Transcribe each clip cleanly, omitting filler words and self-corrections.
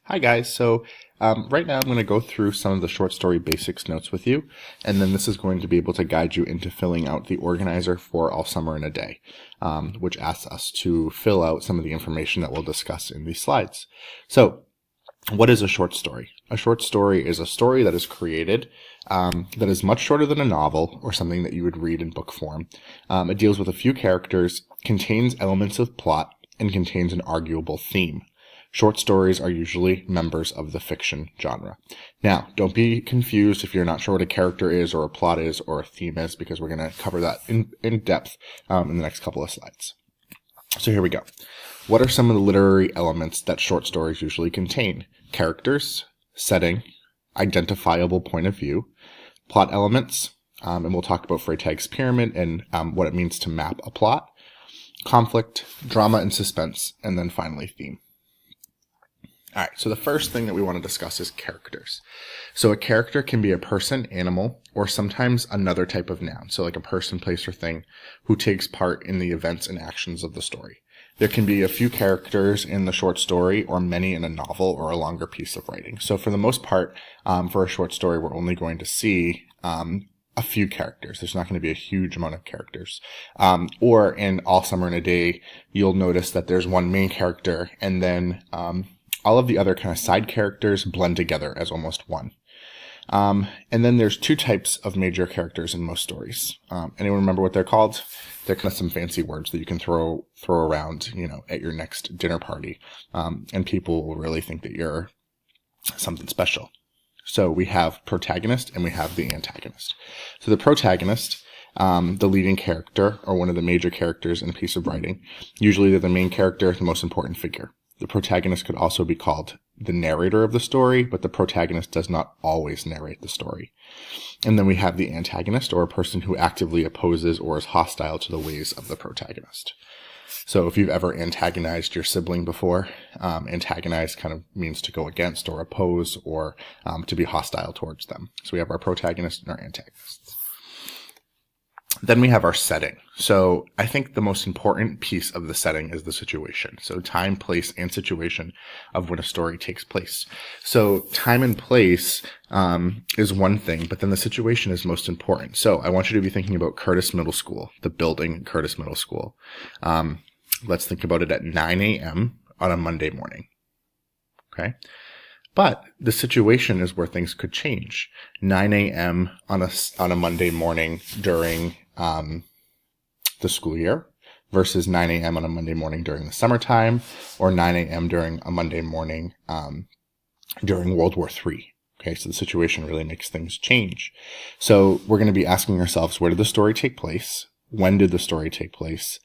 Hi guys, right now I'm going to go through some of the short story basics notes with you, and then this is going to be able to guide you into filling out the organizer for All Summer in a Day, which asks us to fill out some of the information that we'll discuss in these slides. So, what is a short story? A short story is a story that is created that is much shorter than a novel or something that you would read in book form. It deals with a few characters, contains elements of plot, and contains an arguable theme. Short stories are usually members of the fiction genre. Now, don't be confused if you're not sure what a character is or a plot is or a theme is, because we're going to cover that in depth in the next couple of slides. So here we go. What are some of the literary elements that short stories usually contain? Characters, setting, identifiable point of view, plot elements, and we'll talk about Freytag's pyramid and what it means to map a plot, conflict, drama and suspense, and then finally theme. All right, so the first thing that we want to discuss is characters. So a character can be a person, animal, or sometimes another type of noun. So like a person, place, or thing who takes part in the events and actions of the story. There can be a few characters in the short story or many in a novel or a longer piece of writing. So for the most part, for a short story, we're only going to see a few characters. There's not going to be a huge amount of characters. Or in All Summer in a Day, you'll notice that there's one main character and then all of the other kind of side characters blend together as almost one. And then there's two types of major characters in most stories. Anyone remember what they're called? They're kind of some fancy words that you can throw around, at your next dinner party. And people will really think that you're something special. So we have protagonist and we have the antagonist. So the protagonist, the leading character or one of the major characters in a piece of writing, usually they're the main character, the most important figure. The protagonist could also be called the narrator of the story, but the protagonist does not always narrate the story. And then we have the antagonist, or a person who actively opposes or is hostile to the ways of the protagonist. So if you've ever antagonized your sibling before, antagonize kind of means to go against or oppose or to be hostile towards them. So we have our protagonist and our antagonists. Then we have our setting. So I think the most important piece of the setting is the situation. So time, place, and situation of when a story takes place. So time and place is one thing, but then the situation is most important. So I want you to be thinking about Curtis Middle School, the building Curtis Middle School. Let's think about it at 9 a.m. on a Monday morning. Okay. But the situation is where things could change. 9 a.m. on a Monday morning during the school year versus 9 a.m. on a Monday morning during the summertime, or 9 a.m. during a Monday morning during World War III. Okay, so the situation really makes things change. So we're going to be asking ourselves, where did the story take place? When did the story take place?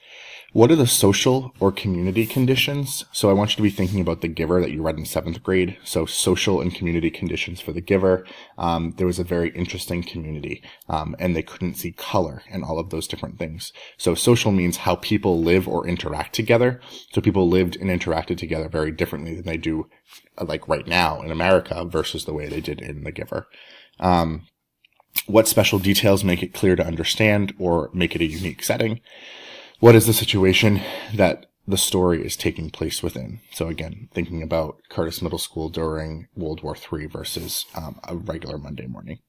What are the social or community conditions? So I want you to be thinking about The Giver that you read in 7th grade. So social and community conditions for The Giver. There was a very interesting community, and they couldn't see color and all of those different things. So social means how people live or interact together. So people lived and interacted together very differently than they do like right now in America versus the way they did in The Giver. What special details make it clear to understand or make it a unique setting? What is the situation that the story is taking place within? So again, thinking about Curtis Middle School during World War III versus a regular Monday morning.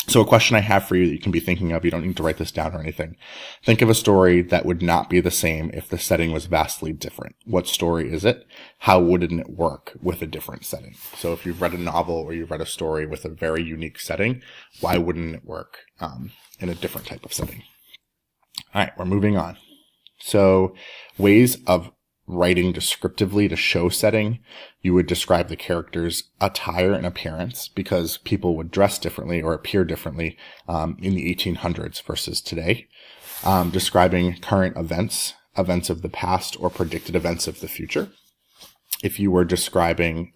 So a question I have for you that you can be thinking of, you don't need to write this down or anything. Think of a story that would not be the same if the setting was vastly different. What story is it? How wouldn't it work with a different setting? So if you've read a novel or you've read a story with a very unique setting, why wouldn't it work in a different type of setting? All right, we're moving on. So ways of writing descriptively to show setting, you would describe the character's attire and appearance, because people would dress differently or appear differently in the 1800s versus today. Describing current events of the past, or predicted events of the future. If you were describing,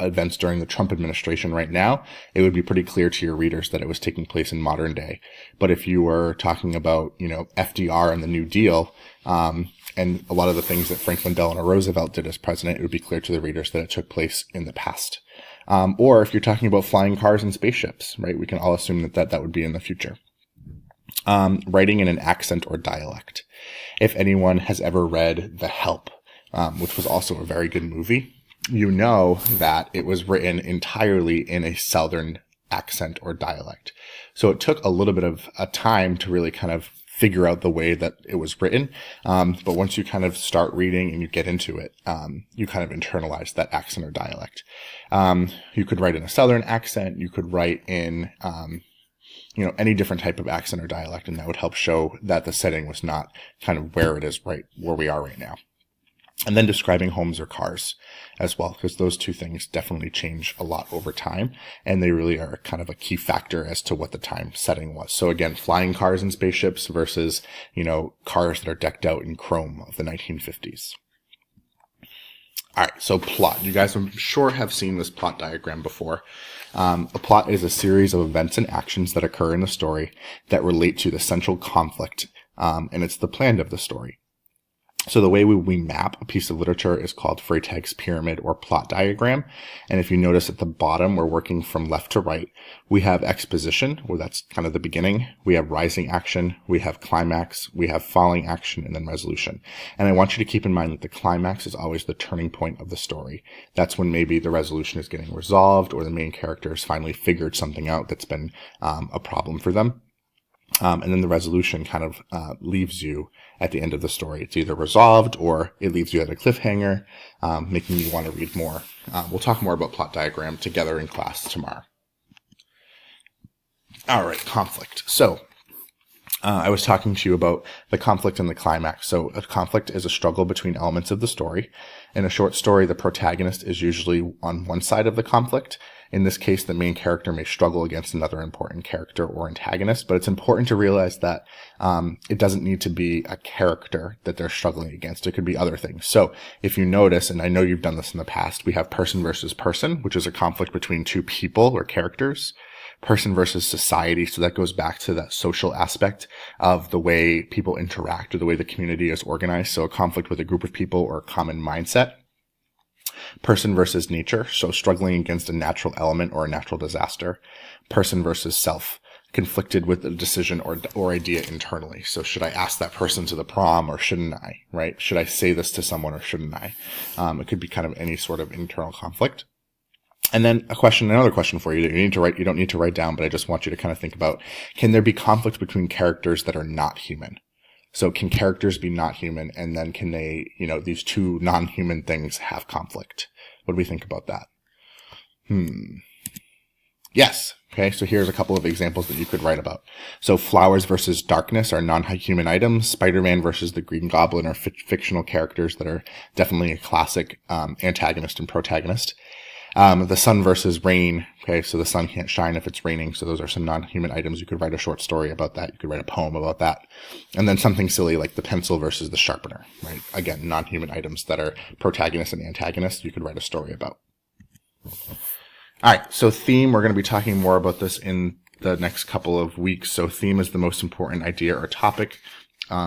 events during the Trump administration right now, it would be pretty clear to your readers that it was taking place in modern day. But if you were talking about, FDR and the New Deal, and a lot of the things that Franklin Delano Roosevelt did as president, it would be clear to the readers that it took place in the past. Or if you're talking about flying cars and spaceships, right, we can all assume that would be in the future. Writing in an accent or dialect. If anyone has ever read The Help, which was also a very good movie, you know that it was written entirely in a Southern accent or dialect. So it took a little bit of a time to really kind of figure out the way that it was written. But once you kind of start reading and you get into it, you kind of internalize that accent or dialect. You could write in a Southern accent. You could write in, any different type of accent or dialect, and that would help show that the setting was not kind of where it is right where we are right now. And then describing homes or cars as well, because those two things definitely change a lot over time, and they really are kind of a key factor as to what the time setting was. So again, flying cars and spaceships versus, cars that are decked out in chrome of the 1950s. All right, so plot. You guys, I'm sure, have seen this plot diagram before. A plot is a series of events and actions that occur in the story that relate to the central conflict, and it's the plan of the story. So the way we map a piece of literature is called Freytag's pyramid or plot diagram. And if you notice at the bottom, we're working from left to right. We have exposition, where that's kind of the beginning. We have rising action. We have climax. We have falling action, and then resolution. And I want you to keep in mind that the climax is always the turning point of the story. That's when maybe the resolution is getting resolved, or the main character has finally figured something out that's been a problem for them. And then the resolution kind of leaves you at the end of the story. It's either resolved or it leaves you at a cliffhanger, making you want to read more. We'll talk more about plot diagram together in class tomorrow. All right, conflict. So I was talking to you about the conflict and the climax. So a conflict is a struggle between elements of the story. In a short story, the protagonist is usually on one side of the conflict. In this case, the main character may struggle against another important character or antagonist, but it's important to realize that it doesn't need to be a character that they're struggling against. It could be other things. So if you notice, and I know you've done this in the past, we have person versus person, which is a conflict between two people or characters. Person versus society, so that goes back to that social aspect of the way people interact or the way the community is organized. So a conflict with a group of people or a common mindset. Person versus nature, so struggling against a natural element or a natural disaster. Person versus self, conflicted with a decision or idea internally. So should I ask that person to the prom or shouldn't I, right? Should I say this to someone or shouldn't I? It could be kind of any sort of internal conflict. And then another question for you that you don't need to write down, but I just want you to kind of think about, can there be conflict between characters that are not human? So can characters be not human, and then can they, these two non-human things have conflict? What do we think about that? Yes. Okay, so here's a couple of examples that you could write about. So flowers versus darkness are non-human items. Spider-Man versus the Green Goblin are fictional characters that are definitely a classic antagonist and protagonist. The sun versus rain. Okay, so the sun can't shine if it's raining. So those are some non-human items. You could write a short story about that. You could write a poem about that. And then something silly like the pencil versus the sharpener, right? Again, non-human items that are protagonists and antagonists. You could write a story about. All right, so theme. We're going to be talking more about this in the next couple of weeks. So theme is the most important idea or topic.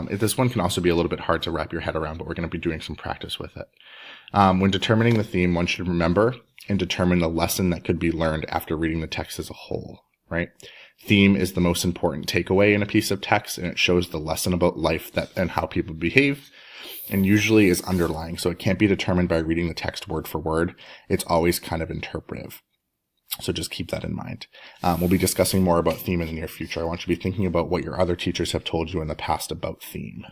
This one can also be a little bit hard to wrap your head around, but we're going to be doing some practice with it. When determining the theme, one should remember and determine the lesson that could be learned after reading the text as a whole, right? Theme is the most important takeaway in a piece of text, and it shows the lesson about life and how people behave, and usually is underlying, so it can't be determined by reading the text word for word. It's always kind of interpretive. So just keep that in mind. We'll be discussing more about theme in the near future. I want you to be thinking about what your other teachers have told you in the past about theme.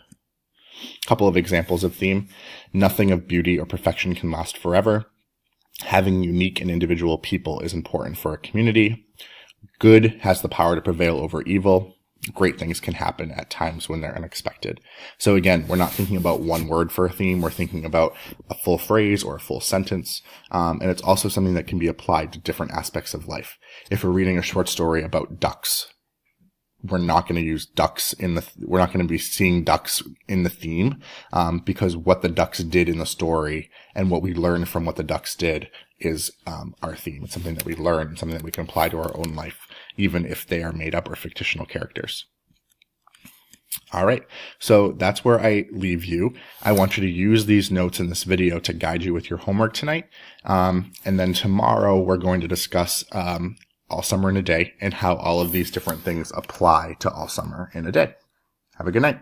A couple of examples of theme. Nothing of beauty or perfection can last forever. Having unique and individual people is important for a community. Good has the power to prevail over evil. Great things can happen at times when they're unexpected. So again, we're not thinking about one word for a theme. We're thinking about a full phrase or a full sentence. And it's also something that can be applied to different aspects of life. If we're reading a short story about ducks, we're not going to use ducks we're not going to be seeing ducks in the theme, because what the ducks did in the story and what we learn from what the ducks did is, our theme. It's something that we learn, something that we can apply to our own life, even if they are made up or fictional characters. All right. So that's where I leave you. I want you to use these notes in this video to guide you with your homework tonight. And then tomorrow we're going to discuss, All Summer in a Day and how all of these different things apply to All Summer in a Day. Have a good night.